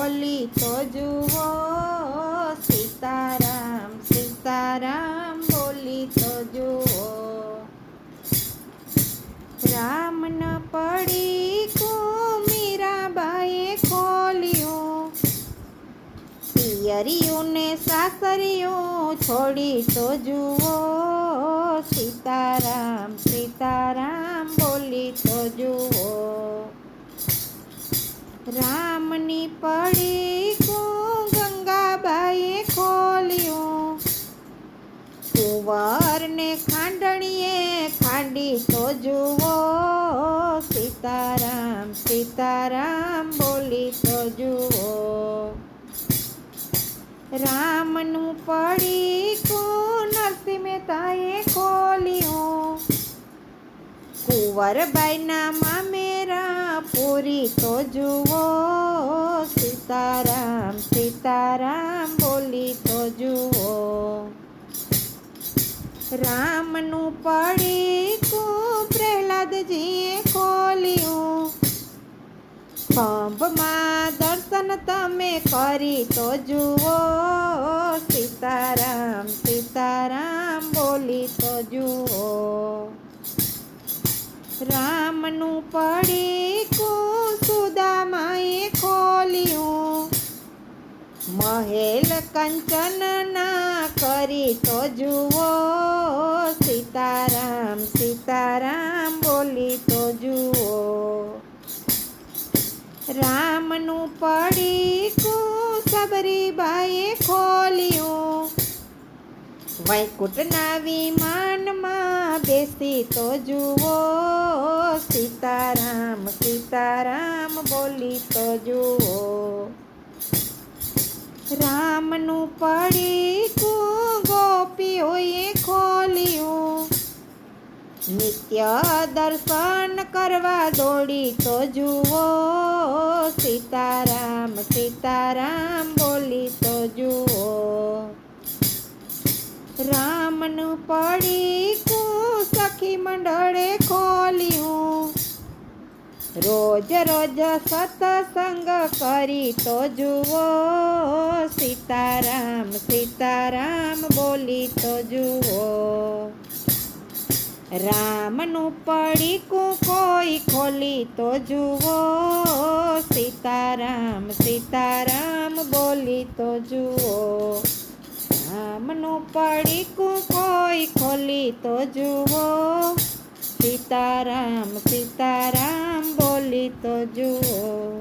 બોલી તો જુઓ, સીતારામ સીતારામ બોલી તો જુઓ. રામન પડીકું મીરાબાઈએ ખોલ્યું, પિયરિયું ને સાસરિયું છોડી તો જુઓ, સીતારામ સીતારામ બોલી તો જુઓ. રામની પડીકું ગંગાબાઈએ ખોલ્યું, કુંવર ને ખાંડણીએ ખાંડી તો જુઓ, સીતારામ સીતારામ બોલી તો જુઓ. રામનું પડીકું નરસિંહ મહેતાએ ખોલ્યું, કુંવરબાઈના મામેરા પૂરી તો જુઓ, સીતારામ સીતારામ બોલી તો જુઓ. રામનું પડીકું પ્રહલાદજીએ ખોલ્યું, ખંભમાં દર્શન તમે કરી તો જુઓ, સીતારામ સીતારામ બોલી તો જુઓ. રામનું પડીકું સુદામાએ ખોલ્યું, મહેલ કંચનના કરી તો જુઓ, સીતારામ સીતારામ બોલી તો જુઓ. રામનું પડીકું સબરીબાઈએ ખોલ્યું, વૈકુંઠના વિમાનમાં બેસી તો જુઓ, સીતારામ સીતારામ બોલી તો જુઓ. રામનું પડીકું ગોપીઓએ ખોલ્યું, નિત્ય દર્શન કરવા દોડી તો જુઓ, સીતારામ સીતારામ બોલી તો જુઓ. રામનું પડીકું સખી મંડળે ખોલ્યું, રોજ રોજ સત્સંગ કરી તો જુઓ, સીતારામ સીતારામ બોલી તો જુઓ. રામનું પડીકું કોઈ ખોલી તો જુઓ, સીતારામ સીતારામ બોલી તો જુઓ. રામનું પડીકું કોઈ ખોલી તો જુઓ, સીતારામ સીતારામ બોલી તો જુઓ.